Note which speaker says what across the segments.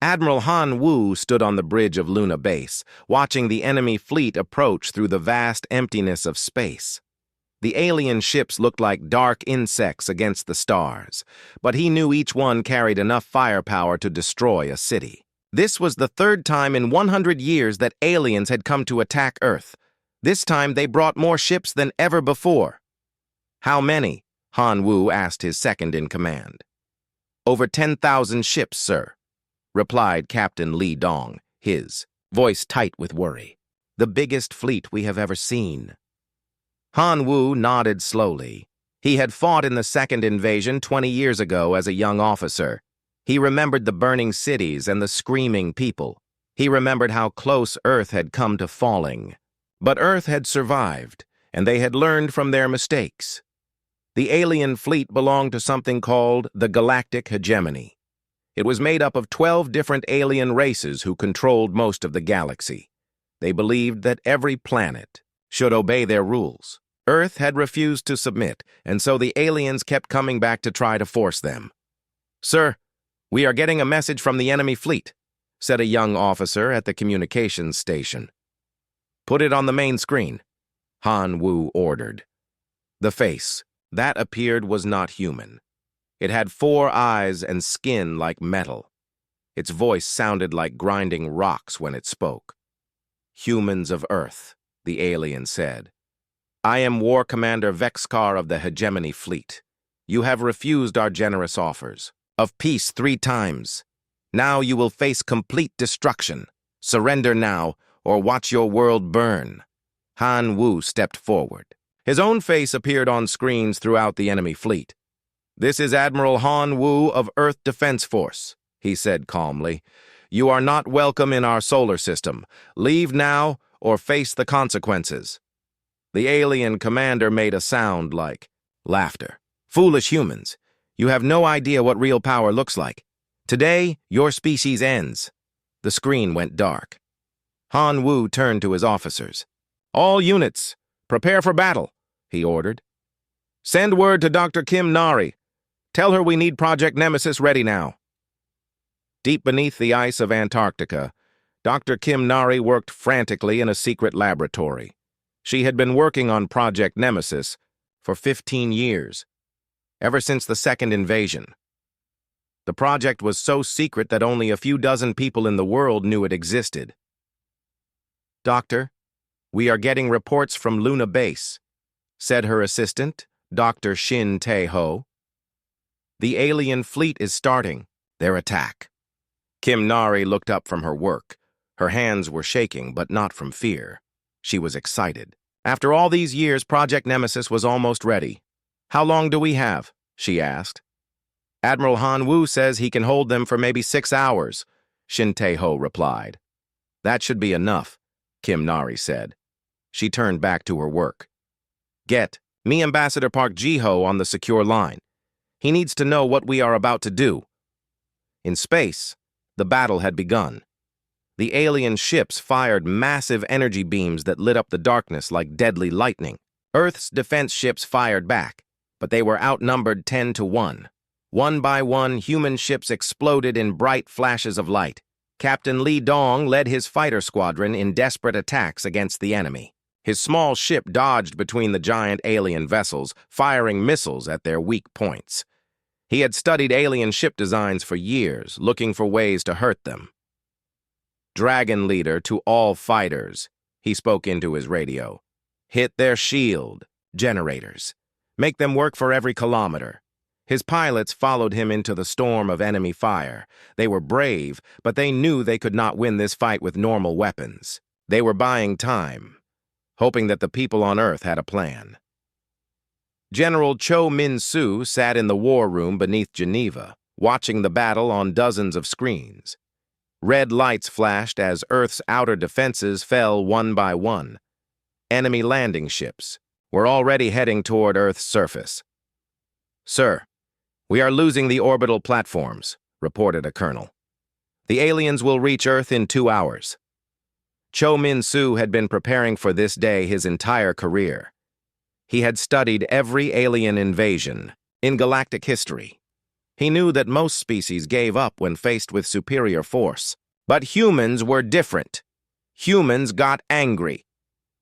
Speaker 1: Admiral Han Wu stood on the bridge of Luna Base, watching the enemy fleet approach through the vast emptiness of space. The alien ships looked like dark insects against the stars, but he knew each one carried enough firepower to destroy a city. This was the third time in 100 years that aliens had come to attack Earth. This time they brought more ships than ever before. "How many?" Han Wu asked his second-in-command. "Over 10,000 ships, sir," replied Captain Li Dong, his voice tight with worry. "The biggest fleet we have ever seen." Han Wu nodded slowly. He had fought in the second invasion 20 years ago as a young officer. He remembered the burning cities and the screaming people. He remembered how close Earth had come to falling. But Earth had survived, and they had learned from their mistakes. The alien fleet belonged to something called the Galactic Hegemony. It was made up of 12 different alien races who controlled most of the galaxy. They believed that every planet should obey their rules. Earth had refused to submit, and so the aliens kept coming back to try to force them. "Sir, we are getting a message from the enemy fleet," said a young officer at the communications station. "Put it on the main screen," Han Wu ordered. The face that appeared was not human. It had 4 eyes and skin like metal. Its voice sounded like grinding rocks when it spoke. "Humans of Earth," the alien said. "I am War Commander Vexkar of the Hegemony Fleet. You have refused our generous offers of peace 3 times. Now you will face complete destruction. Surrender now, or watch your world burn." Han Wu stepped forward. His own face appeared on screens throughout the enemy fleet. "This is Admiral Han Wu of Earth Defense Force," he said calmly. "You are not welcome in our solar system. Leave now or face the consequences." The alien commander made a sound like laughter. "Foolish humans, you have no idea what real power looks like. Today, your species ends." The screen went dark. Han Wu turned to his officers. "All units, prepare for battle," he ordered. "Send word to Dr. Kim Nari. Tell her we need Project Nemesis ready now." Deep beneath the ice of Antarctica, Dr. Kim Nari worked frantically in a secret laboratory. She had been working on Project Nemesis for 15 years, ever since the second invasion. The project was so secret that only a few dozen people in the world knew it existed. "Doctor, we are getting reports from Luna Base," said her assistant, Dr. Shin Tae-ho. "The alien fleet is starting their attack." Kim Nari looked up from her work. Her hands were shaking, but not from fear. She was excited. After all these years, Project Nemesis was almost ready. "How long do we have?" she asked. "Admiral Han Wu says he can hold them for maybe 6 hours, Shin Tae-ho replied. "That should be enough," Kim Nari said. She turned back to her work. "Get me Ambassador Park Ji-ho on the secure line. He needs to know what we are about to do." In space, the battle had begun. The alien ships fired massive energy beams that lit up the darkness like deadly lightning. Earth's defense ships fired back, but they were outnumbered 10 to 1. One by one, human ships exploded in bright flashes of light. Captain Li Dong led his fighter squadron in desperate attacks against the enemy. His small ship dodged between the giant alien vessels, firing missiles at their weak points. He had studied alien ship designs for years, looking for ways to hurt them. "Dragon Leader to all fighters," he spoke into his radio. "Hit their shield generators. Make them work for every kilometer." His pilots followed him into the storm of enemy fire. They were brave, but they knew they could not win this fight with normal weapons. They were buying time, hoping that the people on Earth had a plan. General Cho Min-soo sat in the war room beneath Geneva, watching the battle on dozens of screens. Red lights flashed as Earth's outer defenses fell one by one. Enemy landing ships were already heading toward Earth's surface. "Sir, we are losing the orbital platforms," reported a colonel. "The aliens will reach Earth in 2 hours." Cho Min-soo had been preparing for this day his entire career. He had studied every alien invasion in galactic history. He knew that most species gave up when faced with superior force. But humans were different. Humans got angry.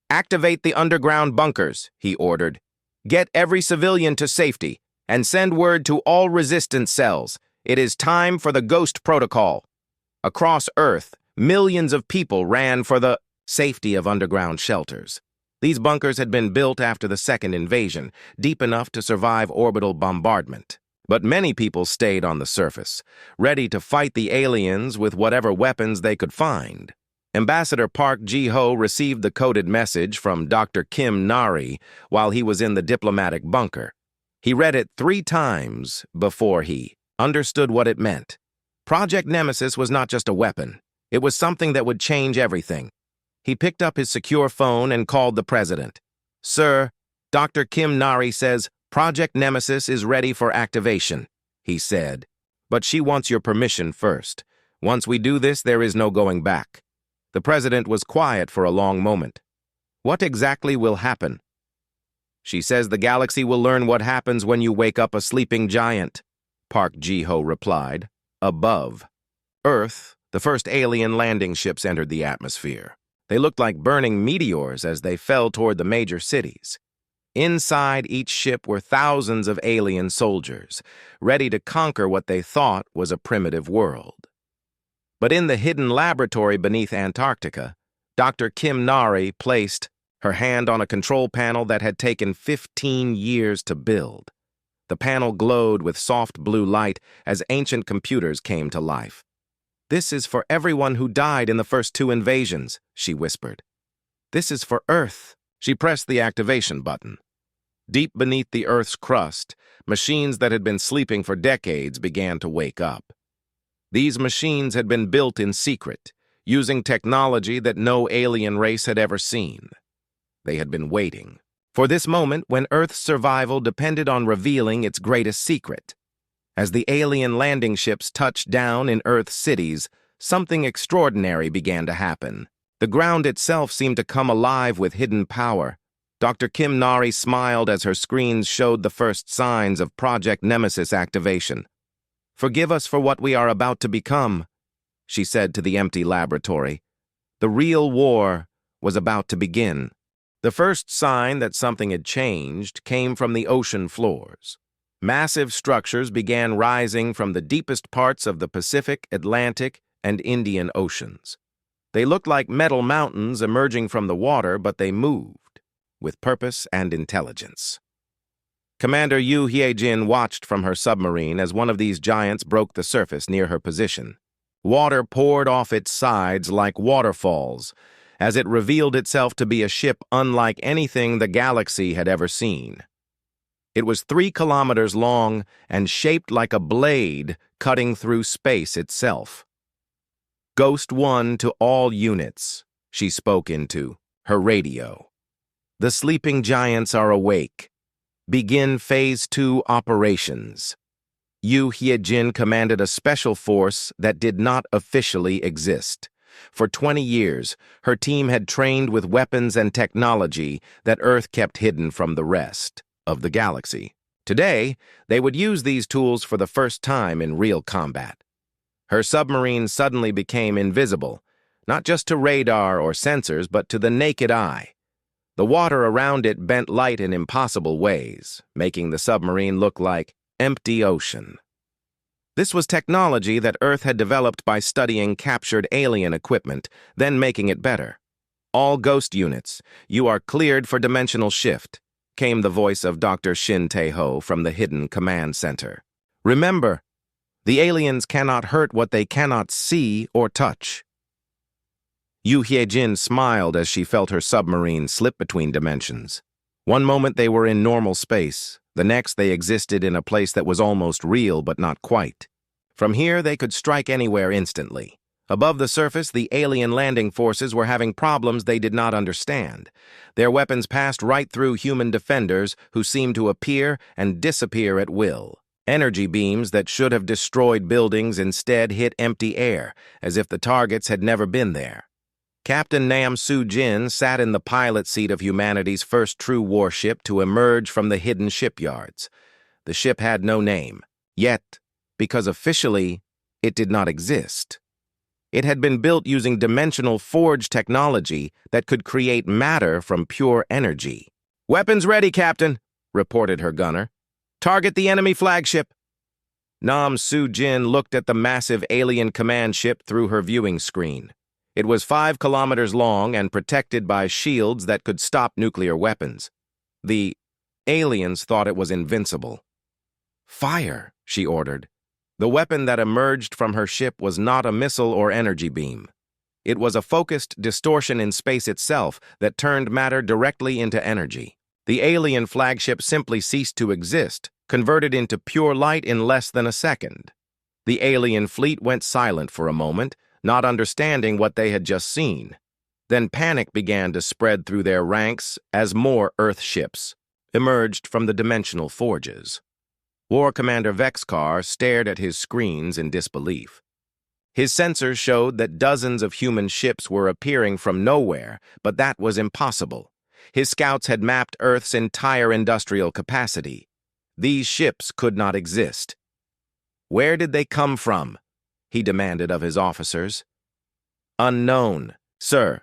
Speaker 1: "Activate the underground bunkers," he ordered. "Get every civilian to safety, and send word to all resistance cells. It is time for the Ghost Protocol." Across Earth, millions of people ran for the safety of underground shelters. These bunkers had been built after the second invasion, deep enough to survive orbital bombardment. But many people stayed on the surface, ready to fight the aliens with whatever weapons they could find. Ambassador Park Ji-ho received the coded message from Dr. Kim Nari while he was in the diplomatic bunker. He read it 3 times before he understood what it meant. Project Nemesis was not just a weapon. It was something that would change everything. He picked up his secure phone and called the president. "Sir, Dr. Kim Nari says Project Nemesis is ready for activation," he said. "But she wants your permission first. Once we do this, there is no going back." The president was quiet for a long moment. "What exactly will happen?" "She says the galaxy will learn what happens when you wake up a sleeping giant," Park Ji-ho replied. Above Earth, the first alien landing ships entered the atmosphere. They looked like burning meteors as they fell toward the major cities. Inside each ship were thousands of alien soldiers, ready to conquer what they thought was a primitive world. But in the hidden laboratory beneath Antarctica, Dr. Kim Nari placed her hand on a control panel that had taken 15 years to build. The panel glowed with soft blue light as ancient computers came to life. "This is for everyone who died in the first 2 invasions," she whispered. "This is for Earth." She pressed the activation button. Deep beneath the Earth's crust, machines that had been sleeping for decades began to wake up. These machines had been built in secret, using technology that no alien race had ever seen. They had been waiting for this moment when Earth's survival depended on revealing its greatest secret. As the alien landing ships touched down in Earth's cities, something extraordinary began to happen. The ground itself seemed to come alive with hidden power. Dr. Kim Nari smiled as her screens showed the first signs of Project Nemesis activation. "Forgive us for what we are about to become," she said to the empty laboratory. The real war was about to begin. The first sign that something had changed came from the ocean floors. Massive structures began rising from the deepest parts of the Pacific, Atlantic, and Indian Oceans. They looked like metal mountains emerging from the water, but they moved with purpose and intelligence. Commander Yu Hye-jin watched from her submarine as one of these giants broke the surface near her position. Water poured off its sides like waterfalls, as it revealed itself to be a ship unlike anything the galaxy had ever seen. It was 3 kilometers long and shaped like a blade cutting through space itself. "Ghost 1 to all units," she spoke into her radio. "The sleeping giants are awake. Begin Phase 2 operations." Yu Hye-jin commanded a special force that did not officially exist. For 20 years, her team had trained with weapons and technology that Earth kept hidden from the rest of the galaxy. Today, they would use these tools for the first time in real combat. Her submarine suddenly became invisible, not just to radar or sensors, but to the naked eye. The water around it bent light in impossible ways, making the submarine look like empty ocean. This was technology that Earth had developed by studying captured alien equipment, then making it better. "All Ghost units, you are cleared for dimensional shift," came the voice of Dr. Shin Tae-ho from the hidden command center. "Remember, the aliens cannot hurt what they cannot see or touch." Yu Hye-jin smiled as she felt her submarine slip between dimensions. One moment they were in normal space, the next they existed in a place that was almost real but not quite. From here they could strike anywhere instantly. Above the surface, the alien landing forces were having problems they did not understand. Their weapons passed right through human defenders who seemed to appear and disappear at will. Energy beams that should have destroyed buildings instead hit empty air, as if the targets had never been there. Captain Nam Soo-jin sat in the pilot seat of humanity's first true warship to emerge from the hidden shipyards. The ship had no name, yet because officially, it did not exist. It had been built using dimensional forge technology that could create matter from pure energy. "Weapons ready, Captain," reported her gunner. "Target the enemy flagship." Nam Su-jin looked at the massive alien command ship through her viewing screen. It was 5 kilometers long and protected by shields that could stop nuclear weapons. The aliens thought it was invincible. "Fire," she ordered. The weapon that emerged from her ship was not a missile or energy beam. It was a focused distortion in space itself that turned matter directly into energy. The alien flagship simply ceased to exist, converted into pure light in less than a second. The alien fleet went silent for a moment, not understanding what they had just seen. Then panic began to spread through their ranks as more Earth ships emerged from the dimensional forges. War Commander Vexkar stared at his screens in disbelief. His sensors showed that dozens of human ships were appearing from nowhere, but that was impossible. His scouts had mapped Earth's entire industrial capacity. These ships could not exist. "Where did they come from?" he demanded of his officers. "Unknown, sir,"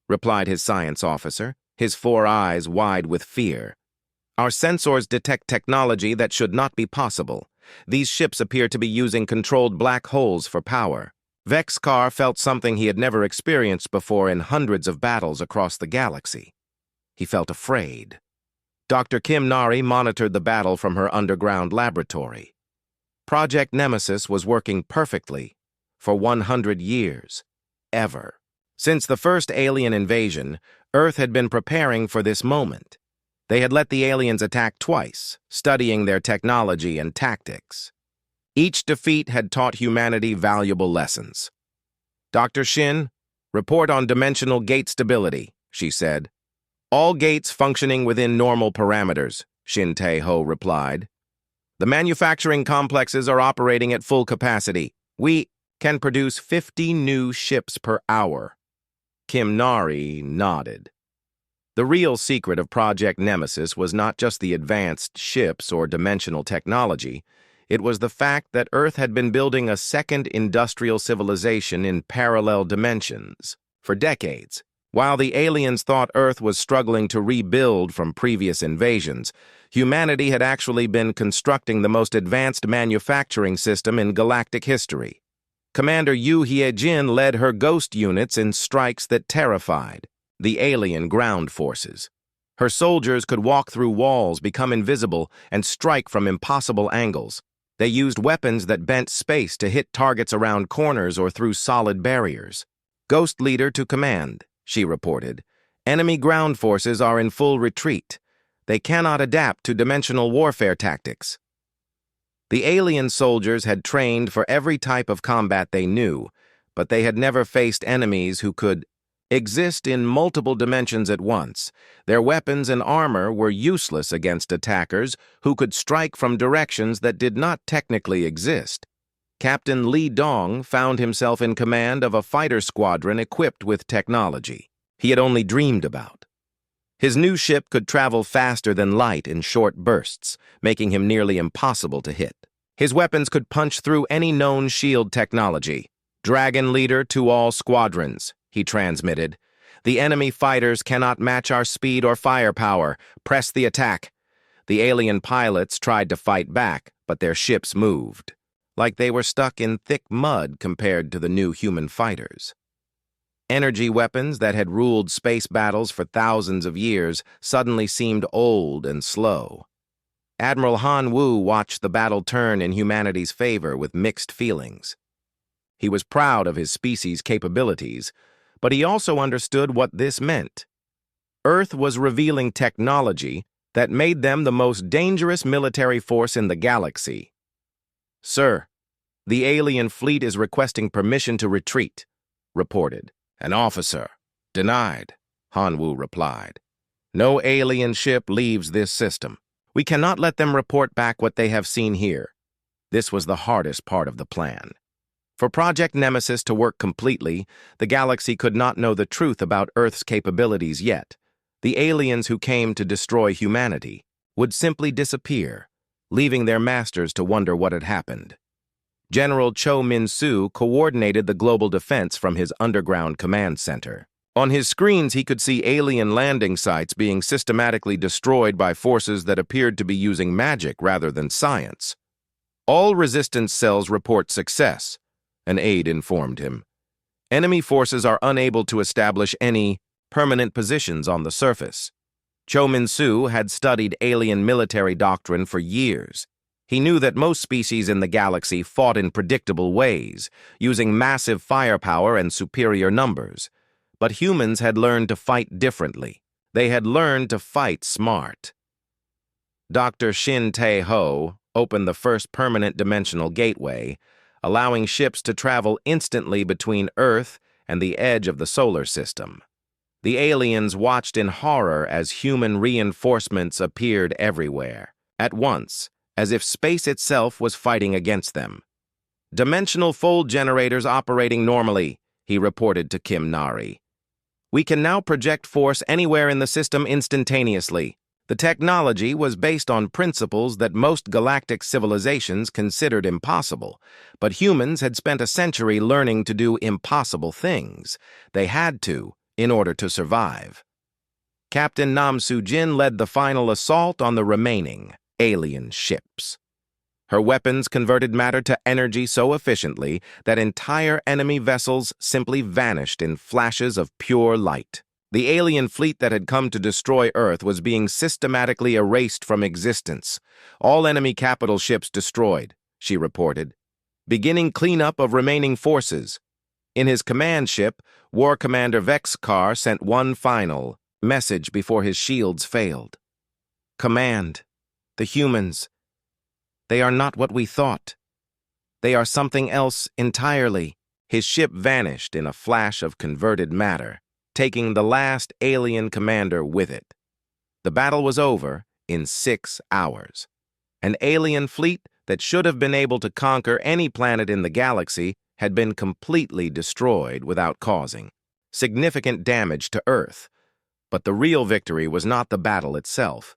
Speaker 1: replied his science officer, his 4 eyes wide with fear. "Our sensors detect technology that should not be possible. These ships appear to be using controlled black holes for power." Vexkar felt something he had never experienced before in hundreds of battles across the galaxy. He felt afraid. Dr. Kim Nari monitored the battle from her underground laboratory. Project Nemesis was working perfectly for 100 years, ever. Since the first alien invasion, Earth had been preparing for this moment. They had let the aliens attack twice, studying their technology and tactics. Each defeat had taught humanity valuable lessons. "Dr. Shin, report on dimensional gate stability," she said. "All gates functioning within normal parameters," Shin Tae-ho replied. "The manufacturing complexes are operating at full capacity. We can produce 50 new ships per hour." Kim Nari nodded. The real secret of Project Nemesis was not just the advanced ships or dimensional technology. It was the fact that Earth had been building a second industrial civilization in parallel dimensions. For decades, while the aliens thought Earth was struggling to rebuild from previous invasions, humanity had actually been constructing the most advanced manufacturing system in galactic history. Commander Yu Hye-jin led her ghost units in strikes that terrified the alien ground forces. Her soldiers could walk through walls, become invisible, and strike from impossible angles. They used weapons that bent space to hit targets around corners or through solid barriers. "Ghost leader to command," she reported. "Enemy ground forces are in full retreat. They cannot adapt to dimensional warfare tactics." The alien soldiers had trained for every type of combat they knew, but they had never faced enemies who could exist in multiple dimensions at once. Their weapons and armor were useless against attackers who could strike from directions that did not technically exist. Captain Lee Dong found himself in command of a fighter squadron equipped with technology he had only dreamed about. His new ship could travel faster than light in short bursts, making him nearly impossible to hit. His weapons could punch through any known shield technology. "Dragon leader to all squadrons," he transmitted. "The enemy fighters cannot match our speed or firepower. Press the attack." The alien pilots tried to fight back, but their ships moved, like they were stuck in thick mud compared to the new human fighters. Energy weapons that had ruled space battles for thousands of years suddenly seemed old and slow. Admiral Han Wu watched the battle turn in humanity's favor with mixed feelings. He was proud of his species' capabilities, but he also understood what this meant. Earth was revealing technology that made them the most dangerous military force in the galaxy. "Sir, the alien fleet is requesting permission to retreat," reported. "An officer. Denied," Han Wu replied. "No alien ship leaves this system. We cannot let them report back what they have seen here." This was the hardest part of the plan. For Project Nemesis to work completely, the galaxy could not know the truth about Earth's capabilities yet. The aliens who came to destroy humanity would simply disappear, leaving their masters to wonder what had happened. General Cho Min-soo coordinated the global defense from his underground command center. On his screens, he could see alien landing sites being systematically destroyed by forces that appeared to be using magic rather than science. All resistance cells report success, an aide informed him. Enemy forces are unable to establish any permanent positions on the surface. Cho Min-soo had studied alien military doctrine for years. He knew that most species in the galaxy fought in predictable ways, using massive firepower and superior numbers. But humans had learned to fight differently. They had learned to fight smart. Dr. Shin Tae-ho opened the first permanent dimensional gateway, allowing ships to travel instantly between Earth and the edge of the solar system. The aliens watched in horror as human reinforcements appeared everywhere, at once, as if space itself was fighting against them. "Dimensional fold generators operating normally," he reported to Kim Nari. "We can now project force anywhere in the system instantaneously." The technology was based on principles that most galactic civilizations considered impossible, but humans had spent a century learning to do impossible things. They had to, in order to survive. Captain Nam Soo-jin led the final assault on the remaining alien ships. Her weapons converted matter to energy so efficiently that entire enemy vessels simply vanished in flashes of pure light. The alien fleet that had come to destroy Earth was being systematically erased from existence. "All enemy capital ships destroyed," she reported. "Beginning cleanup of remaining forces." In his command ship, War Commander Vexkar sent one final message before his shields failed. "Command, the humans. They are not what we thought. They are something else entirely." His ship vanished in a flash of converted matter, taking the last alien commander with it. The battle was over in 6 hours. An alien fleet that should have been able to conquer any planet in the galaxy had been completely destroyed without causing significant damage to Earth. But the real victory was not the battle itself.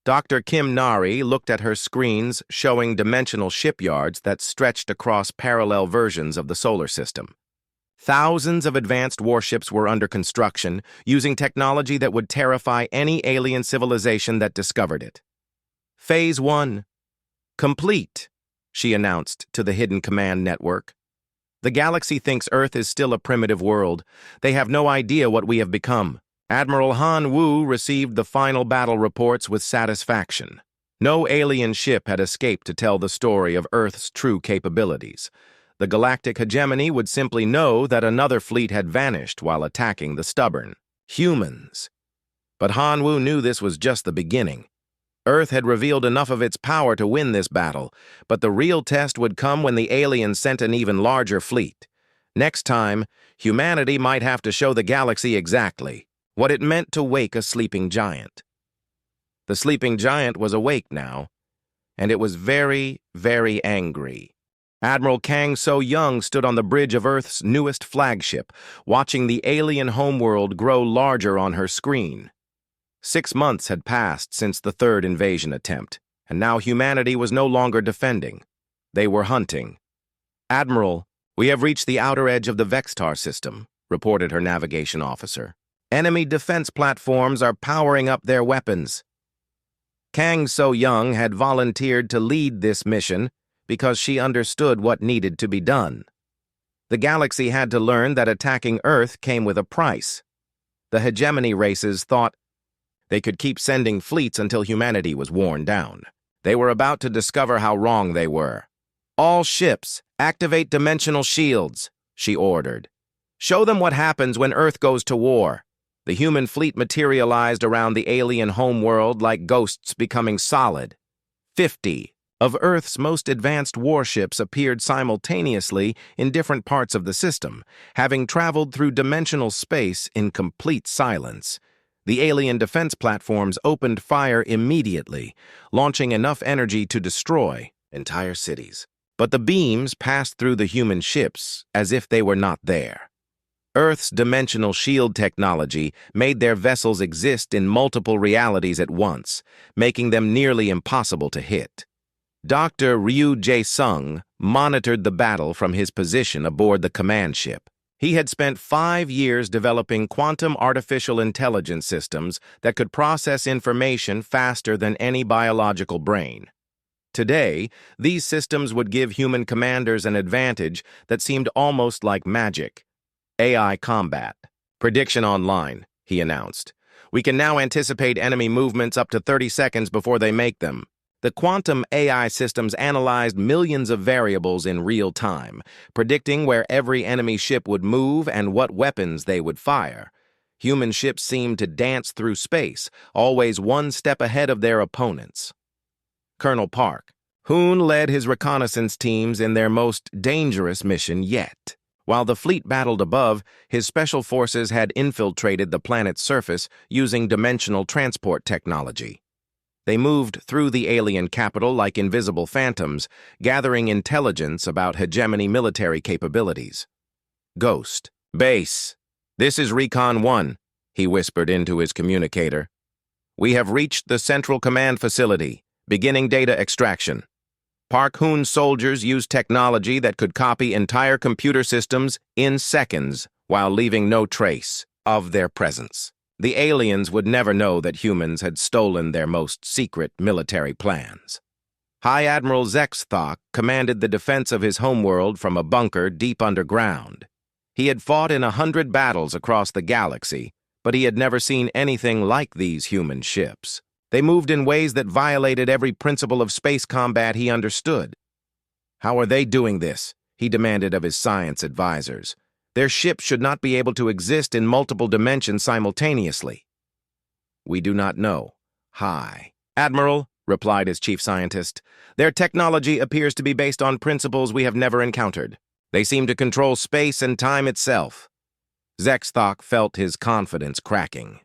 Speaker 1: Dr. Kim Nari looked at her screens showing dimensional shipyards that stretched across parallel versions of the solar system. Thousands of advanced warships were under construction, using technology that would terrify any alien civilization that discovered it. "Phase 1. Complete," she announced to the hidden command network. "The galaxy thinks Earth is still a primitive world. They have no idea what we have become." Admiral Han Wu received the final battle reports with satisfaction. No alien ship had escaped to tell the story of Earth's true capabilities. The galactic hegemony would simply know that another fleet had vanished while attacking the stubborn humans. But Han Wu knew this was just the beginning. Earth had revealed enough of its power to win this battle, but the real test would come when the aliens sent an even larger fleet. Next time, humanity might have to show the galaxy exactly what it meant to wake a sleeping giant. The sleeping giant was awake now, and it was very, very angry. Admiral Kang So-young stood on the bridge of Earth's newest flagship, watching the alien homeworld grow larger on her screen. 6 months had passed since the third invasion attempt, and now humanity was no longer defending. They were hunting. "Admiral, we have reached the outer edge of the Vextar system," reported her navigation officer. "Enemy defense platforms are powering up their weapons." Kang So-young had volunteered to lead this mission because she understood what needed to be done. The galaxy had to learn that attacking Earth came with a price. The hegemony races thought they could keep sending fleets until humanity was worn down. They were about to discover how wrong they were. "All ships, activate dimensional shields," she ordered. "Show them what happens when Earth goes to war." The human fleet materialized around the alien homeworld like ghosts becoming solid. 50 of Earth's most advanced warships appeared simultaneously in different parts of the system, having traveled through dimensional space in complete silence. The alien defense platforms opened fire immediately, launching enough energy to destroy entire cities. But the beams passed through the human ships as if they were not there. Earth's dimensional shield technology made their vessels exist in multiple realities at once, making them nearly impossible to hit. Dr. Ryu Jae-sung monitored the battle from his position aboard the command ship. He had spent 5 years developing quantum artificial intelligence systems that could process information faster than any biological brain. Today, these systems would give human commanders an advantage that seemed almost like magic. AI combat. Prediction online, he announced. We can now anticipate enemy movements up to 30 seconds before they make them. The quantum AI systems analyzed millions of variables in real time, predicting where every enemy ship would move and what weapons they would fire. Human ships seemed to dance through space, always one step ahead of their opponents. Colonel Park. Hoon led his reconnaissance teams in their most dangerous mission yet. While the fleet battled above, his special forces had infiltrated the planet's surface using dimensional transport technology. They moved through the alien capital like invisible phantoms, gathering intelligence about hegemony military capabilities. Ghost. Base. This is Recon 1, he whispered into his communicator. We have reached the Central Command Facility, beginning data extraction. Park Hoon's soldiers used technology that could copy entire computer systems in seconds while leaving no trace of their presence. The aliens would never know that humans had stolen their most secret military plans. High Admiral Zexthok commanded the defense of his homeworld from a bunker deep underground. He had fought in 100 battles across the galaxy, but he had never seen anything like these human ships. They moved in ways that violated every principle of space combat he understood. How are they doing this? He demanded of his science advisors. Their ships should not be able to exist in multiple dimensions simultaneously. We do not know. Hi. Admiral, replied his chief scientist, their technology appears to be based on principles we have never encountered. They seem to control space and time itself. Zexthok felt his confidence cracking.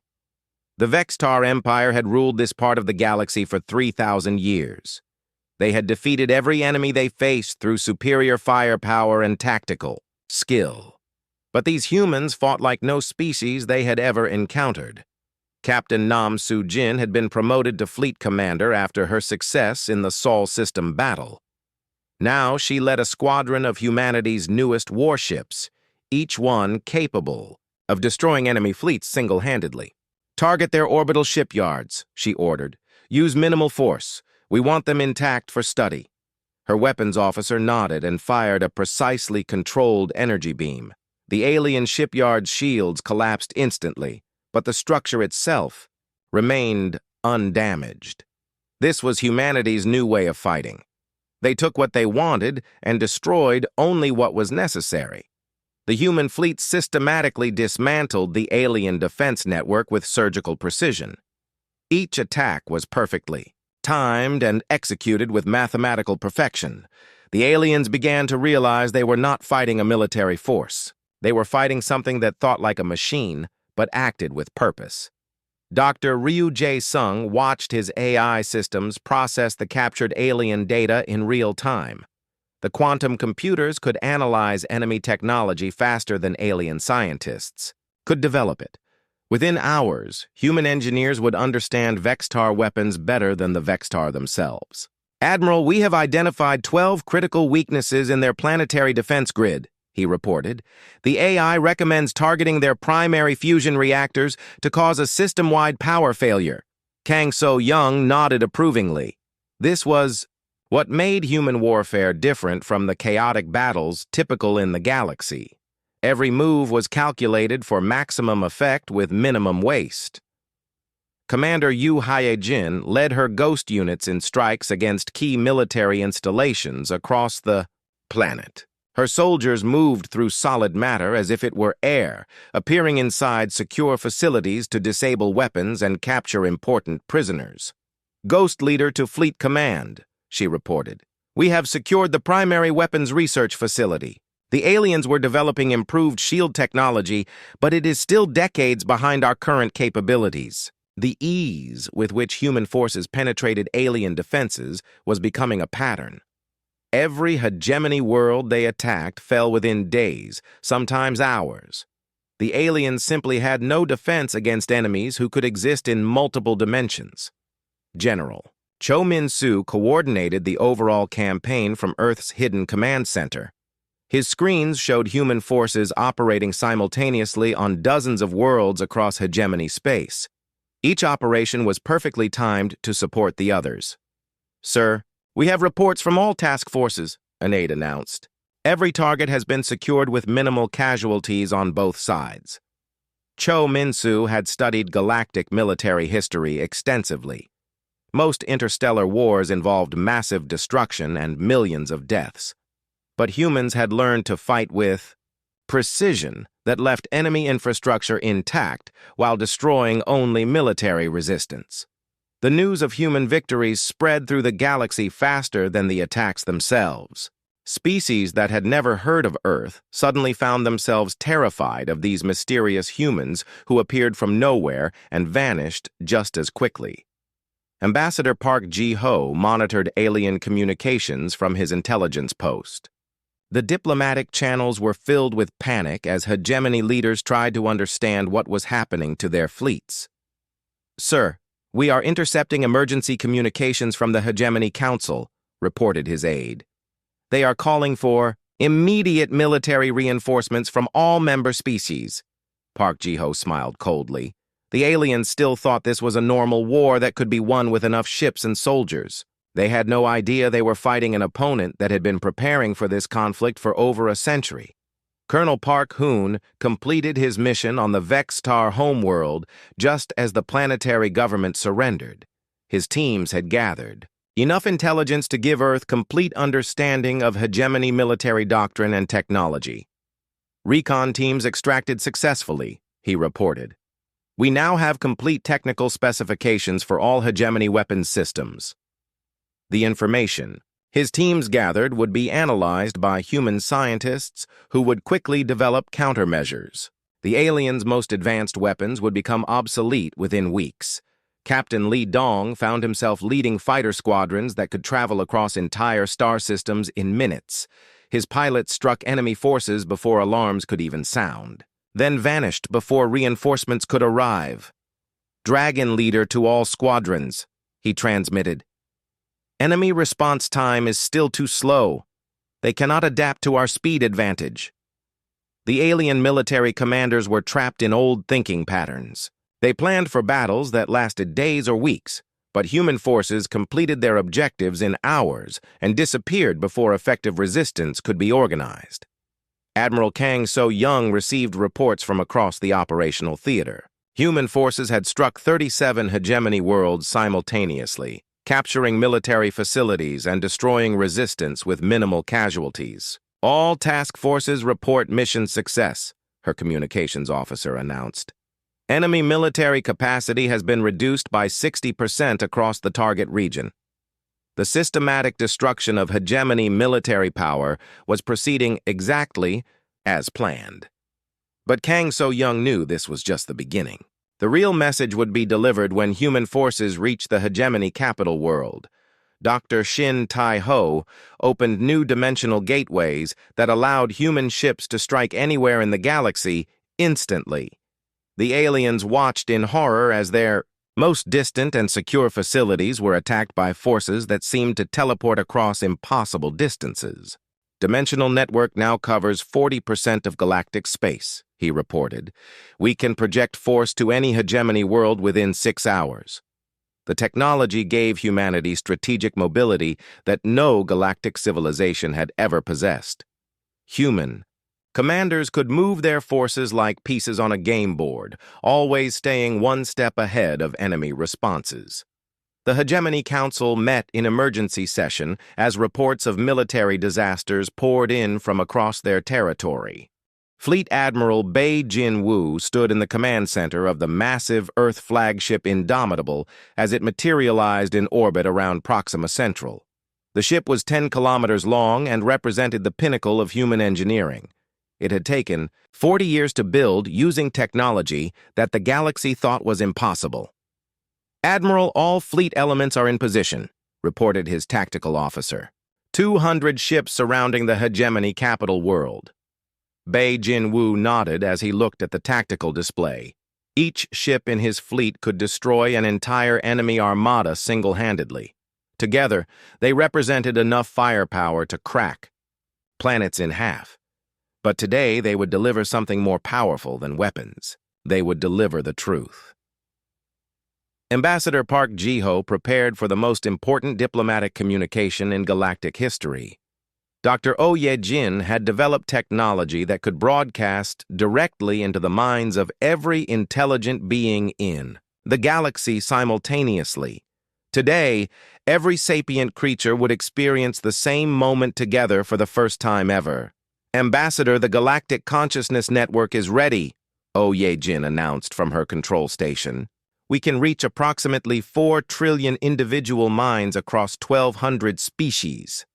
Speaker 1: The Vextar Empire had ruled this part of the galaxy for 3,000 years. They had defeated every enemy they faced through superior firepower and tactical skill. But these humans fought like no species they had ever encountered. Captain Nam Su-jin had been promoted to fleet commander after her success in the Sol system battle. Now she led a squadron of humanity's newest warships, each one capable of destroying enemy fleets single-handedly. Target their orbital shipyards, she ordered. Use minimal force. We want them intact for study. Her weapons officer nodded and fired a precisely controlled energy beam. The alien shipyard's shields collapsed instantly, but the structure itself remained undamaged. This was humanity's new way of fighting. They took what they wanted and destroyed only what was necessary. The human fleet systematically dismantled the alien defense network with surgical precision. Each attack was perfectly timed and executed with mathematical perfection. The aliens began to realize they were not fighting a military force. They were fighting something that thought like a machine, but acted with purpose. Dr. Ryu Jae-sung watched his AI systems process the captured alien data in real time. The quantum computers could analyze enemy technology faster than alien scientists could develop it. Within hours, human engineers would understand Vextar weapons better than the Vextar themselves. Admiral, we have identified 12 critical weaknesses in their planetary defense grid, he reported. The AI recommends targeting their primary fusion reactors to cause a system-wide power failure. Kang So-young nodded approvingly. This was what made human warfare different from the chaotic battles typical in the galaxy. Every move was calculated for maximum effect with minimum waste. Commander Yu Hae-jin led her ghost units in strikes against key military installations across the planet. Her soldiers moved through solid matter as if it were air, appearing inside secure facilities to disable weapons and capture important prisoners. Ghost leader to Fleet Command, she reported. We have secured the primary weapons research facility. The aliens were developing improved shield technology, but it is still decades behind our current capabilities. The ease with which human forces penetrated alien defenses was becoming a pattern. Every hegemony world they attacked fell within days, sometimes hours. The aliens simply had no defense against enemies who could exist in multiple dimensions. General. Cho Min-soo coordinated the overall campaign from Earth's hidden command center. His screens showed human forces operating simultaneously on dozens of worlds across hegemony space. Each operation was perfectly timed to support the others. "Sir, we have reports from all task forces," an aide announced. "Every target has been secured with minimal casualties on both sides." Cho Min-soo had studied galactic military history extensively. Most interstellar wars involved massive destruction and millions of deaths. But humans had learned to fight with precision that left enemy infrastructure intact while destroying only military resistance. The news of human victories spread through the galaxy faster than the attacks themselves. Species that had never heard of Earth suddenly found themselves terrified of these mysterious humans who appeared from nowhere and vanished just as quickly. Ambassador Park Ji-ho monitored alien communications from his intelligence post. The diplomatic channels were filled with panic as hegemony leaders tried to understand what was happening to their fleets. "Sir, we are intercepting emergency communications from the Hegemony Council," reported his aide. "They are calling for immediate military reinforcements from all member species." Park Ji-ho smiled coldly. The aliens still thought this was a normal war that could be won with enough ships and soldiers. They had no idea they were fighting an opponent that had been preparing for this conflict for over a century. Colonel Park Hoon completed his mission on the Vextar homeworld just as the planetary government surrendered. His teams had gathered enough intelligence to give Earth complete understanding of hegemony military doctrine and technology. "Recon teams extracted successfully," he reported. "We now have complete technical specifications for all hegemony weapons systems." The information his teams gathered would be analyzed by human scientists who would quickly develop countermeasures. The aliens' most advanced weapons would become obsolete within weeks. Captain Lee Dong found himself leading fighter squadrons that could travel across entire star systems in minutes. His pilots struck enemy forces before alarms could even sound, then vanished before reinforcements could arrive. "Dragon leader to all squadrons," he transmitted. "Enemy response time is still too slow. They cannot adapt to our speed advantage." The alien military commanders were trapped in old thinking patterns. They planned for battles that lasted days or weeks, but human forces completed their objectives in hours and disappeared before effective resistance could be organized. Admiral Kang So-young received reports from across the operational theater. Human forces had struck 37 hegemony worlds simultaneously, capturing military facilities and destroying resistance with minimal casualties. "All task forces report mission success," her communications officer announced. "Enemy military capacity has been reduced by 60% across the target region." The systematic destruction of hegemony military power was proceeding exactly as planned. But Kang So-young knew this was just the beginning. The real message would be delivered when human forces reached the hegemony capital world. Dr. Shin Tai-ho opened new dimensional gateways that allowed human ships to strike anywhere in the galaxy instantly. The aliens watched in horror as their most distant and secure facilities were attacked by forces that seemed to teleport across impossible distances. "Dimensional network now covers 40% of galactic space," he reported. "We can project force to any hegemony world within 6 hours." The technology gave humanity strategic mobility that no galactic civilization had ever possessed. Human commanders could move their forces like pieces on a game board, always staying one step ahead of enemy responses. The Hegemony Council met in emergency session as reports of military disasters poured in from across their territory. Fleet Admiral Bae Jin-woo stood in the command center of the massive Earth flagship Indomitable as it materialized in orbit around Proxima Central. The ship was 10 kilometers long and represented the pinnacle of human engineering. It had taken 40 years to build using technology that the galaxy thought was impossible. "Admiral, all fleet elements are in position," reported his tactical officer. 200 ships surrounding the hegemony capital world. Bae Jin-woo nodded as he looked at the tactical display. Each ship in his fleet could destroy an entire enemy armada single-handedly. Together, they represented enough firepower to crack planets in half. But today, they would deliver something more powerful than weapons. They would deliver the truth. Ambassador Park Ji-ho prepared for the most important diplomatic communication in galactic history. Dr. Oh Ye-jin had developed technology that could broadcast directly into the minds of every intelligent being in the galaxy simultaneously. Today, every sapient creature would experience the same moment together for the first time ever. Ambassador, the Galactic Consciousness Network is ready, Oh Ye-jin announced from her control station. We can reach approximately 4 trillion individual minds across 1,200 species.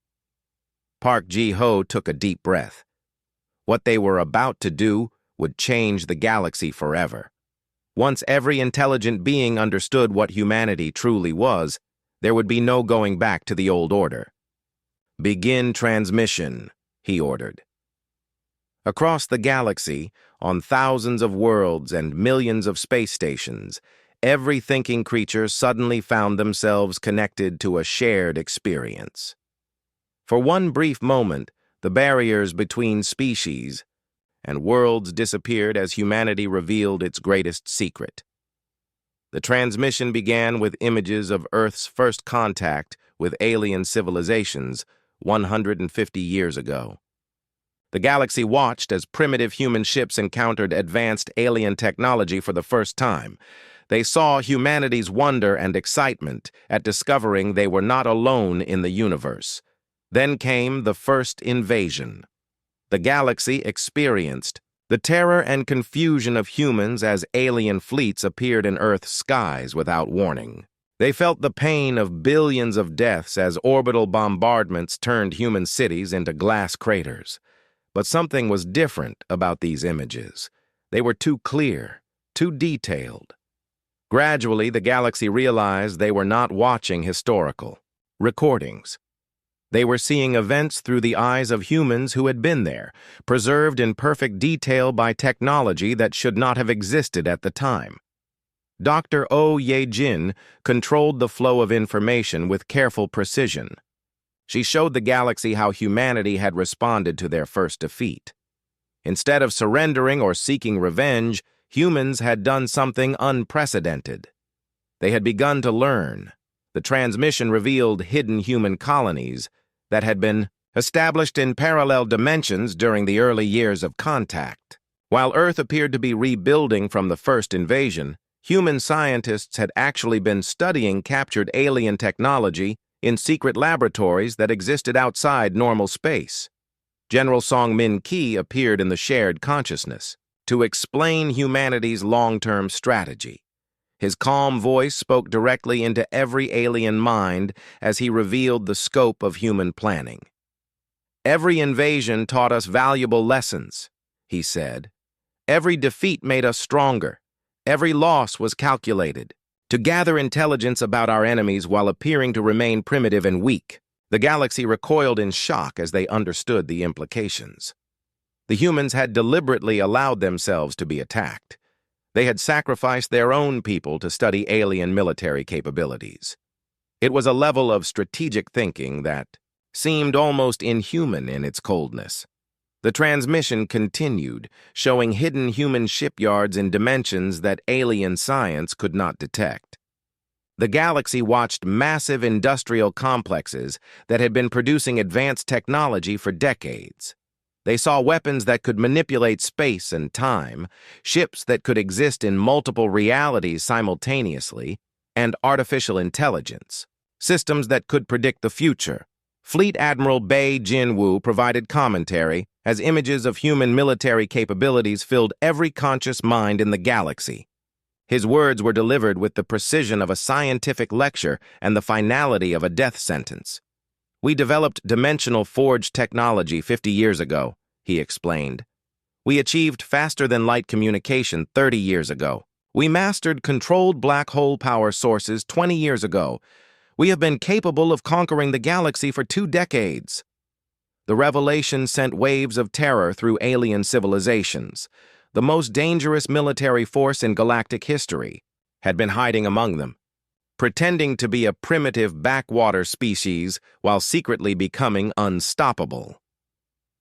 Speaker 1: Park Ji-ho took a deep breath. What they were about to do would change the galaxy forever. Once every intelligent being understood what humanity truly was, there would be no going back to the old order. Begin transmission, he ordered. Across the galaxy, on thousands of worlds and millions of space stations, every thinking creature suddenly found themselves connected to a shared experience. For one brief moment, the barriers between species and worlds disappeared as humanity revealed its greatest secret. The transmission began with images of Earth's first contact with alien civilizations 150 years ago. The galaxy watched as primitive human ships encountered advanced alien technology for the first time. They saw humanity's wonder and excitement at discovering they were not alone in the universe. Then came the first invasion. The galaxy experienced the terror and confusion of humans as alien fleets appeared in Earth's skies without warning. They felt the pain of billions of deaths as orbital bombardments turned human cities into glass craters. But something was different about these images. They were too clear, too detailed. Gradually, the galaxy realized they were not watching historical recordings. They were seeing events through the eyes of humans who had been there, preserved in perfect detail by technology that should not have existed at the time. Dr. Oh Ye-jin controlled the flow of information with careful precision. She showed the galaxy how humanity had responded to their first defeat. Instead of surrendering or seeking revenge, humans had done something unprecedented. They had begun to learn. The transmission revealed hidden human colonies that had been established in parallel dimensions during the early years of contact. While Earth appeared to be rebuilding from the first invasion, human scientists had actually been studying captured alien technology in secret laboratories that existed outside normal space. General Song Min-ki appeared in the shared consciousness to explain humanity's long-term strategy. His calm voice spoke directly into every alien mind as he revealed the scope of human planning. Every invasion taught us valuable lessons, he said. Every defeat made us stronger. Every loss was calculated to gather intelligence about our enemies while appearing to remain primitive and weak. The galaxy recoiled in shock as they understood the implications. The humans had deliberately allowed themselves to be attacked. They had sacrificed their own people to study alien military capabilities. It was a level of strategic thinking that seemed almost inhuman in its coldness. The transmission continued, showing hidden human shipyards in dimensions that alien science could not detect. The galaxy watched massive industrial complexes that had been producing advanced technology for decades. They saw weapons that could manipulate space and time, ships that could exist in multiple realities simultaneously, and artificial intelligence, systems that could predict the future. Fleet Admiral Bei Jin-woo provided commentary as images of human military capabilities filled every conscious mind in the galaxy. His words were delivered with the precision of a scientific lecture and the finality of a death sentence. We developed dimensional forge technology 50 years ago, he explained. We achieved faster-than-light communication 30 years ago. We mastered controlled black hole power sources 20 years ago. We have been capable of conquering the galaxy for 2 decades. The revelation sent waves of terror through alien civilizations. The most dangerous military force in galactic history had been hiding among them, pretending to be a primitive backwater species while secretly becoming unstoppable.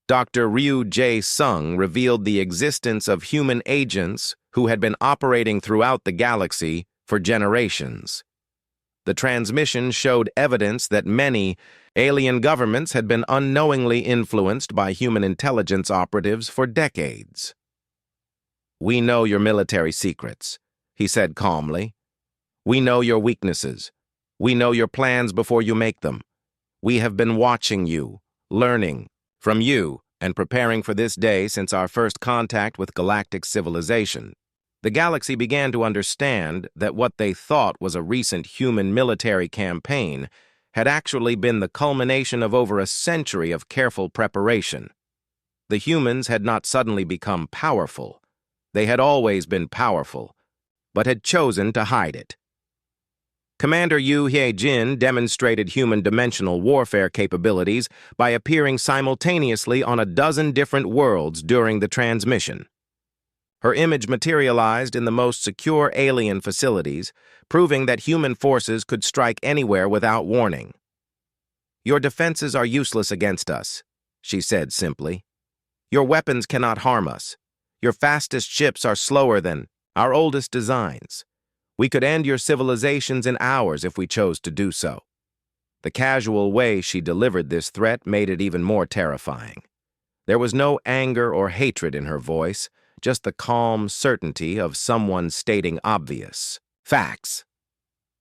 Speaker 1: Dr. Ryu J. Sung revealed the existence of human agents who had been operating throughout the galaxy for generations. The transmission showed evidence that many alien governments had been unknowingly influenced by human intelligence operatives for decades. "We know your military secrets," he said calmly. "We know your weaknesses. We know your plans before you make them. We have been watching you, learning from you, and preparing for this day since our first contact with galactic civilization." The galaxy began to understand that what they thought was a recent human military campaign had actually been the culmination of over a century of careful preparation. The humans had not suddenly become powerful. They had always been powerful, but had chosen to hide it. Commander Yu Hye-jin demonstrated human dimensional warfare capabilities by appearing simultaneously on a dozen different worlds during the transmission. Her image materialized in the most secure alien facilities, proving that human forces could strike anywhere without warning. "Your defenses are useless against us," she said simply. "Your weapons cannot harm us. Your fastest ships are slower than our oldest designs. We could end your civilizations in hours if we chose to do so." The casual way she delivered this threat made it even more terrifying. There was no anger or hatred in her voice, just the calm certainty of someone stating obvious facts.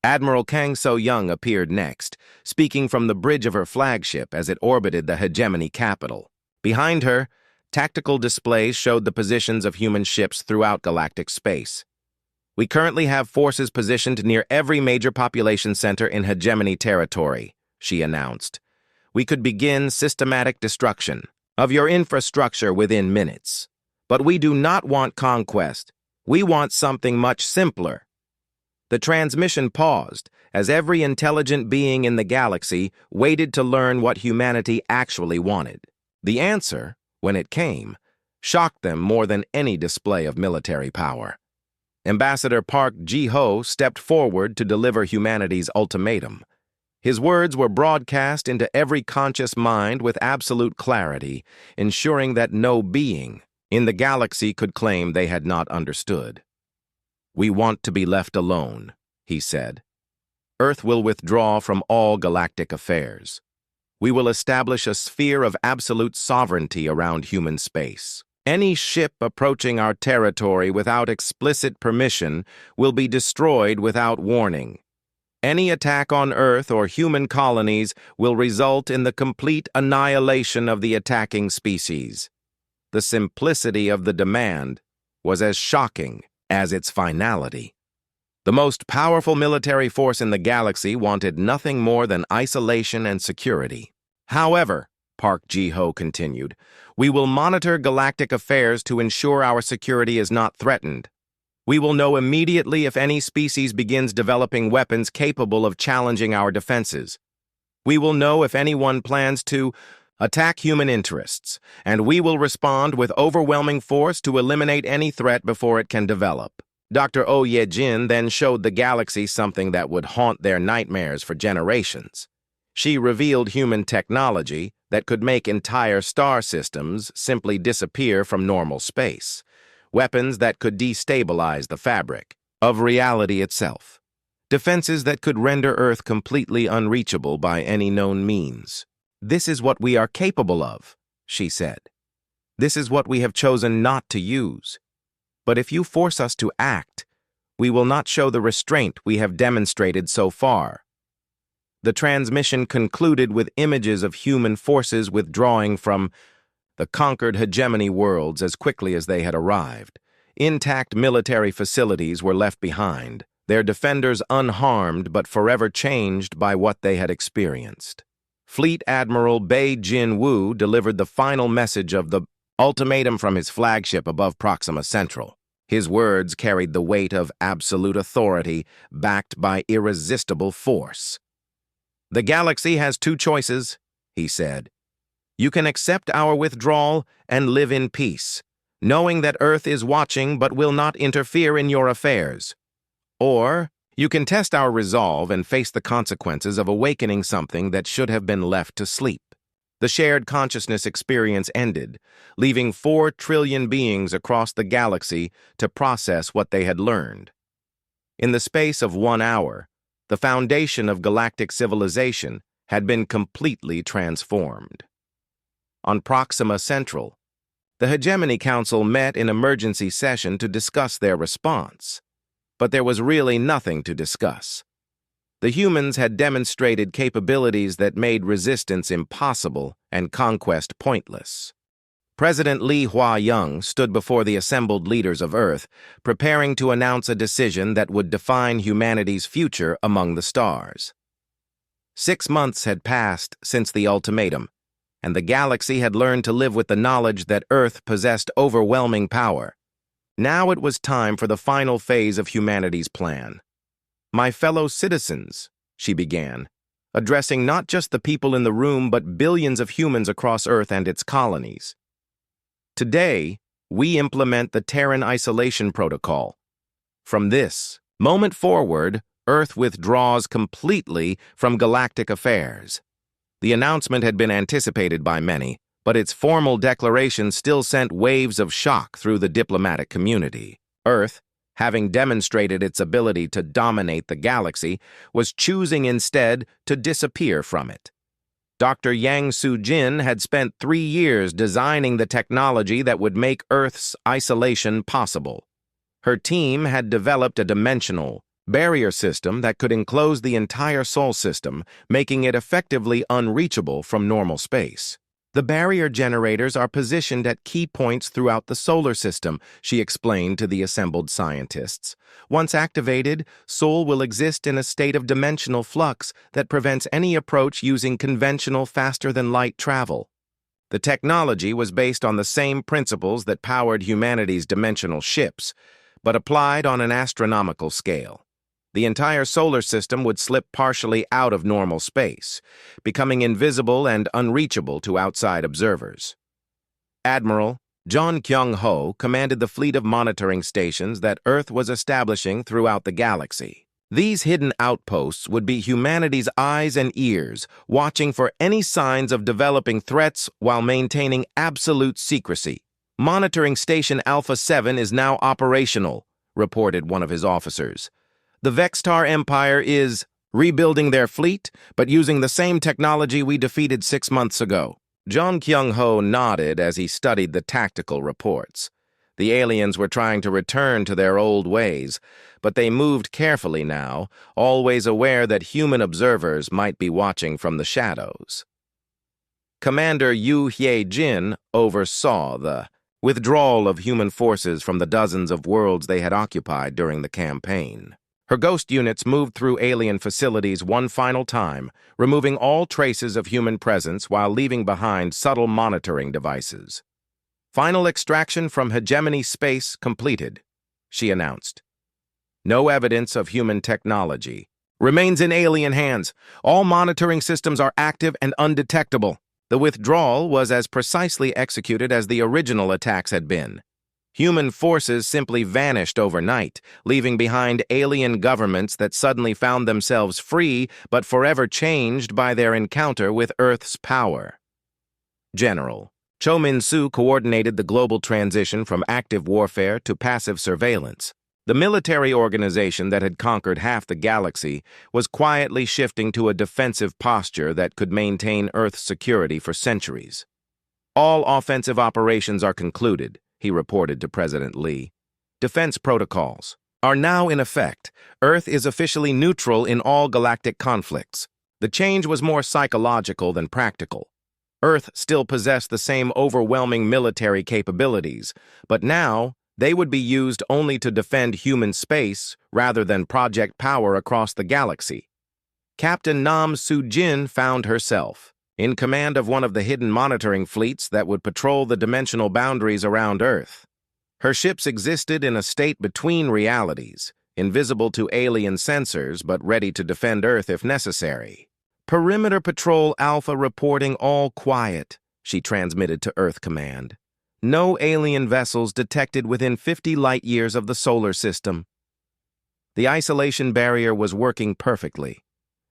Speaker 1: Admiral Kang So-young appeared next, speaking from the bridge of her flagship as it orbited the hegemony capital. Behind her, tactical displays showed the positions of human ships throughout galactic space. "We currently have forces positioned near every major population center in hegemony territory," she announced. "We could begin systematic destruction of your infrastructure within minutes. But we do not want conquest. We want something much simpler." The transmission paused as every intelligent being in the galaxy waited to learn what humanity actually wanted. The answer, when it came, shocked them more than any display of military power. Ambassador Park Ji-ho stepped forward to deliver humanity's ultimatum. His words were broadcast into every conscious mind with absolute clarity, ensuring that no being in the galaxy could claim they had not understood. "We want to be left alone," he said. "Earth will withdraw from all galactic affairs. We will establish a sphere of absolute sovereignty around human space. Any ship approaching our territory without explicit permission will be destroyed without warning. Any attack on Earth or human colonies will result in the complete annihilation of the attacking species." The simplicity of the demand was as shocking as its finality. The most powerful military force in the galaxy wanted nothing more than isolation and security. "However," Park Ji-ho continued, "we will monitor galactic affairs to ensure our security is not threatened. We will know immediately if any species begins developing weapons capable of challenging our defenses. We will know if anyone plans to attack human interests, and we will respond with overwhelming force to eliminate any threat before it can develop." Dr. Oh Ye-jin then showed the galaxy something that would haunt their nightmares for generations. She revealed human technology that could make entire star systems simply disappear from normal space, weapons that could destabilize the fabric of reality itself, defenses that could render Earth completely unreachable by any known means. "This is what we are capable of," she said. "This is what we have chosen not to use. But if you force us to act, we will not show the restraint we have demonstrated so far." The transmission concluded with images of human forces withdrawing from the conquered hegemony worlds as quickly as they had arrived. Intact military facilities were left behind, their defenders unharmed but forever changed by what they had experienced. Fleet Admiral Bae Jin-woo delivered the final message of the ultimatum from his flagship above Proxima Central. His words carried the weight of absolute authority, backed by irresistible force. "The galaxy has two choices," he said. "You can accept our withdrawal and live in peace, knowing that Earth is watching but will not interfere in your affairs. Or You can test our resolve and face the consequences of awakening something that should have been left to sleep. The shared consciousness experience ended, leaving 4 trillion beings across the galaxy to process what they had learned. In the space of 1 hour, the foundation of galactic civilization had been completely transformed. On Proxima Central, the Hegemony Council met in emergency session to discuss their response. But there was really nothing to discuss. The humans had demonstrated capabilities that made resistance impossible and conquest pointless. President Li Huayang stood before the assembled leaders of Earth, preparing to announce a decision that would define humanity's future among the stars. 6 months had passed since the ultimatum, and the galaxy had learned to live with the knowledge that Earth possessed overwhelming power. Now it was time for the final phase of humanity's plan. "My fellow citizens," she began, addressing not just the people in the room but billions of humans across Earth and its colonies. "Today, we implement the Terran Isolation Protocol. From this moment forward, Earth withdraws completely from galactic affairs." The announcement had been anticipated by many, but its formal declaration still sent waves of shock through the diplomatic community. Earth, having demonstrated its ability to dominate the galaxy, was choosing instead to disappear from it. Dr. Yang Soo-jin had spent 3 years designing the technology that would make Earth's isolation possible. Her team had developed a dimensional barrier system that could enclose the entire Sol system, making it effectively unreachable from normal space. "The barrier generators are positioned at key points throughout the solar system," she explained to the assembled scientists. "Once activated, Sol will exist in a state of dimensional flux that prevents any approach using conventional faster-than-light travel." The technology was based on the same principles that powered humanity's dimensional ships, but applied on an astronomical scale. The entire solar system would slip partially out of normal space, becoming invisible and unreachable to outside observers. Admiral John Kyung-ho commanded the fleet of monitoring stations that Earth was establishing throughout the galaxy. These hidden outposts would be humanity's eyes and ears, watching for any signs of developing threats while maintaining absolute secrecy. "Monitoring Station Alpha 7 is now operational," reported one of his officers. "The Vextar Empire is rebuilding their fleet, but using the same technology we defeated 6 months ago." Jong Kyung-ho nodded as he studied the tactical reports. The aliens were trying to return to their old ways, but they moved carefully now, always aware that human observers might be watching from the shadows. Commander Yu Hye-jin oversaw the withdrawal of human forces from the dozens of worlds they had occupied during the campaign. Her ghost units moved through alien facilities one final time, removing all traces of human presence while leaving behind subtle monitoring devices. "Final extraction from hegemony space completed," she announced. "No evidence of human technology remains in alien hands. All monitoring systems are active and undetectable." The withdrawal was as precisely executed as the original attacks had been. Human forces simply vanished overnight, leaving behind alien governments that suddenly found themselves free but forever changed by their encounter with Earth's power. General Cho Min-soo coordinated the global transition from active warfare to passive surveillance. The military organization that had conquered half the galaxy was quietly shifting to a defensive posture that could maintain Earth's security for centuries. "All offensive operations are concluded," he reported to President Lee. "Defense protocols are now in effect. Earth is officially neutral in all galactic conflicts." The change was more psychological than practical. Earth still possessed the same overwhelming military capabilities, but now they would be used only to defend human space rather than project power across the galaxy. Captain Nam Soo-jin found herself in command of one of the hidden monitoring fleets that would patrol the dimensional boundaries around Earth. Her ships existed in a state between realities, invisible to alien sensors but ready to defend Earth if necessary. "Perimeter Patrol Alpha reporting all quiet," she transmitted to Earth Command. "No alien vessels detected within 50 light-years of the solar system." The isolation barrier was working perfectly.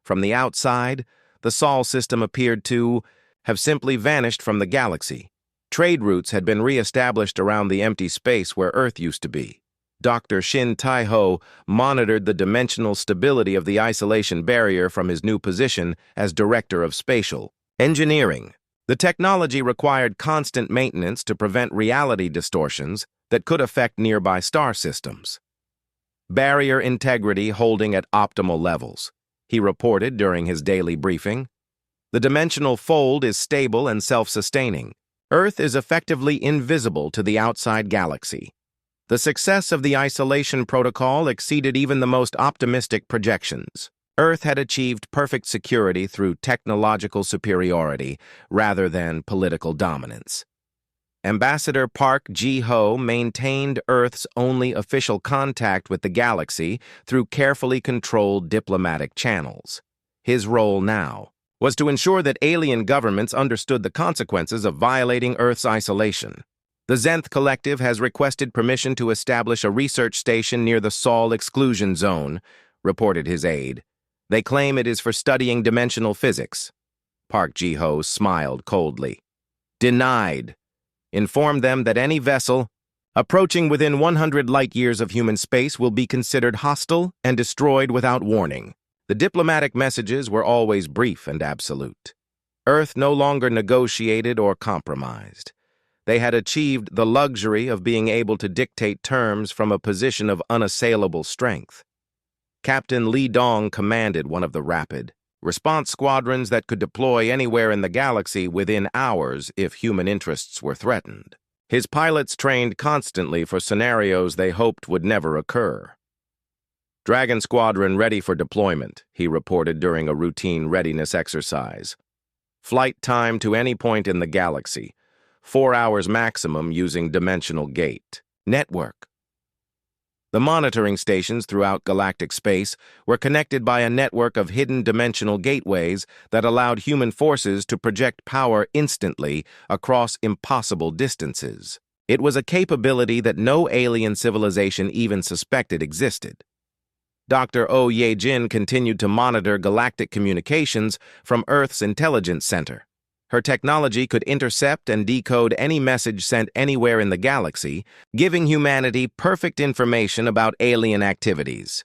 Speaker 1: From the outside, the Sol system appeared to have simply vanished from the galaxy. Trade routes had been re-established around the empty space where Earth used to be. Dr. Shin Tai-ho monitored the dimensional stability of the isolation barrier from his new position as Director of Spatial Engineering. The technology required constant maintenance to prevent reality distortions that could affect nearby star systems. Barrier integrity holding at optimal levels, he reported during his daily briefing. The dimensional fold is stable and self-sustaining. Earth is effectively invisible to the outside galaxy. The success of the isolation protocol exceeded even the most optimistic projections. Earth had achieved perfect security through technological superiority rather than political dominance. Ambassador Park Ji-ho maintained Earth's only official contact with the galaxy through carefully controlled diplomatic channels. His role now was to ensure that alien governments understood the consequences of violating Earth's isolation. The Zenth Collective has requested permission to establish a research station near the Sol exclusion zone, reported his aide. They claim it is for studying dimensional physics. Park Ji-ho smiled coldly. Denied. Inform them that any vessel approaching within 100 light-years of human space will be considered hostile and destroyed without warning. The diplomatic messages were always brief and absolute. Earth no longer negotiated or compromised. They had achieved the luxury of being able to dictate terms from a position of unassailable strength. Captain Li Dong commanded one of the rapid response squadrons that could deploy anywhere in the galaxy within hours if human interests were threatened. His pilots trained constantly for scenarios they hoped would never occur. Dragon Squadron ready for deployment, he reported during a routine readiness exercise. Flight time to any point in the galaxy, 4 hours maximum using dimensional gate. Network. The monitoring stations throughout galactic space were connected by a network of hidden dimensional gateways that allowed human forces to project power instantly across impossible distances. It was a capability that no alien civilization even suspected existed. Dr. Oh Ye-jin continued to monitor galactic communications from Earth's intelligence center. Her technology could intercept and decode any message sent anywhere in the galaxy, giving humanity perfect information about alien activities.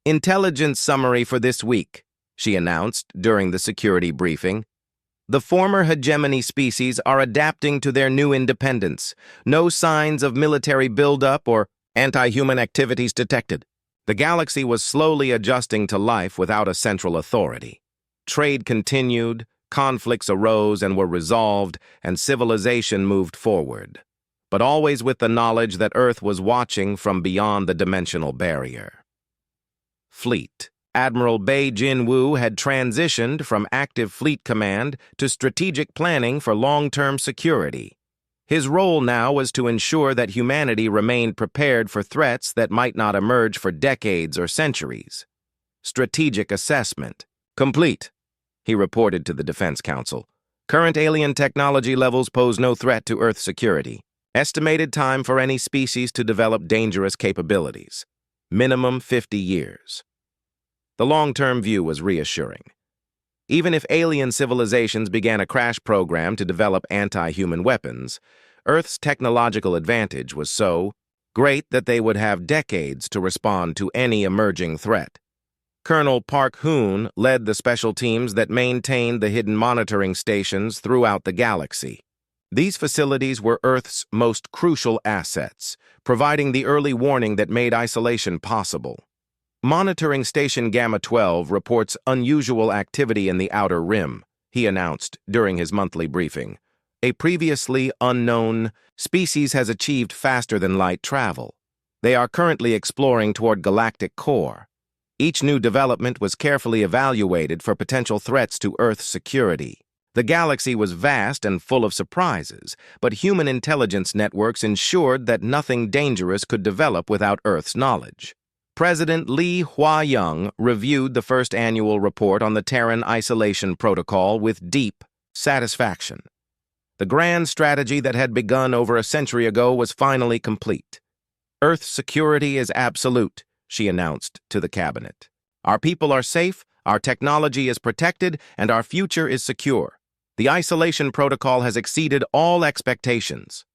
Speaker 1: Intelligence summary for this week, she announced during the security briefing. The former hegemony species are adapting to their new independence. No signs of military buildup or anti-human activities detected. The galaxy was slowly adjusting to life without a central authority. Trade continued. Conflicts arose and were resolved, and civilization moved forward, but always with the knowledge that Earth was watching from beyond the dimensional barrier. Fleet. Admiral Bei Jin-woo had transitioned from active fleet command to strategic planning for long-term security. His role now was to ensure that humanity remained prepared for threats that might not emerge for decades or centuries. Strategic assessment. Complete. He reported to the Defense Council. Current alien technology levels pose no threat to Earth security. Estimated time for any species to develop dangerous capabilities. Minimum 50 years. The long-term view was reassuring. Even if alien civilizations began a crash program to develop anti-human weapons, Earth's technological advantage was so great that they would have decades to respond to any emerging threat. Colonel Park Hoon led the special teams that maintained the hidden monitoring stations throughout the galaxy. These facilities were Earth's most crucial assets, providing the early warning that made isolation possible. Monitoring Station Gamma 12 reports unusual activity in the Outer Rim, he announced during his monthly briefing. A previously unknown species has achieved faster-than-light travel. They are currently exploring toward galactic core. Each new development was carefully evaluated for potential threats to Earth's security. The galaxy was vast and full of surprises, but human intelligence networks ensured that nothing dangerous could develop without Earth's knowledge. President Lee Hwa-young reviewed the first annual report on the Terran Isolation Protocol with deep satisfaction. The grand strategy that had begun over a century ago was finally complete. Earth's security is absolute, she announced to the cabinet. Our people are safe, our technology is protected, and our future is secure. The isolation protocol has exceeded all expectations.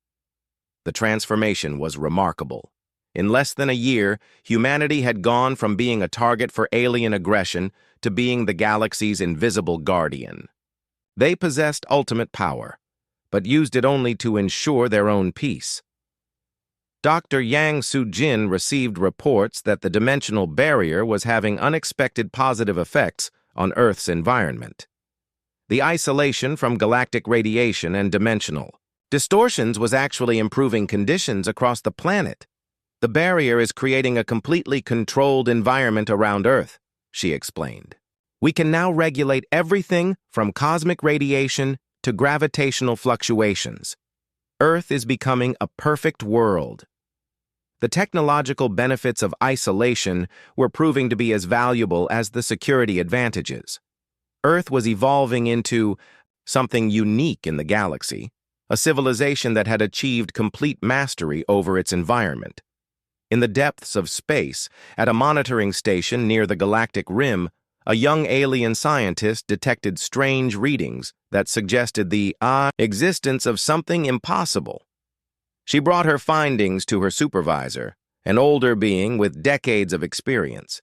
Speaker 1: The transformation was remarkable. In less than a year, humanity had gone from being a target for alien aggression to being the galaxy's invisible guardian. They possessed ultimate power, but used it only to ensure their own peace. Dr. Yang Soo-jin received reports that the dimensional barrier was having unexpected positive effects on Earth's environment. The isolation from galactic radiation and dimensional distortions was actually improving conditions across the planet. The barrier is creating a completely controlled environment around Earth, she explained. We can now regulate everything from cosmic radiation to gravitational fluctuations. Earth is becoming a perfect world. The technological benefits of isolation were proving to be as valuable as the security advantages. Earth was evolving into something unique in the galaxy, a civilization that had achieved complete mastery over its environment. In the depths of space, at a monitoring station near the galactic rim, a young alien scientist detected strange readings that suggested the existence of something impossible. She brought her findings to her supervisor, an older being with decades of experience.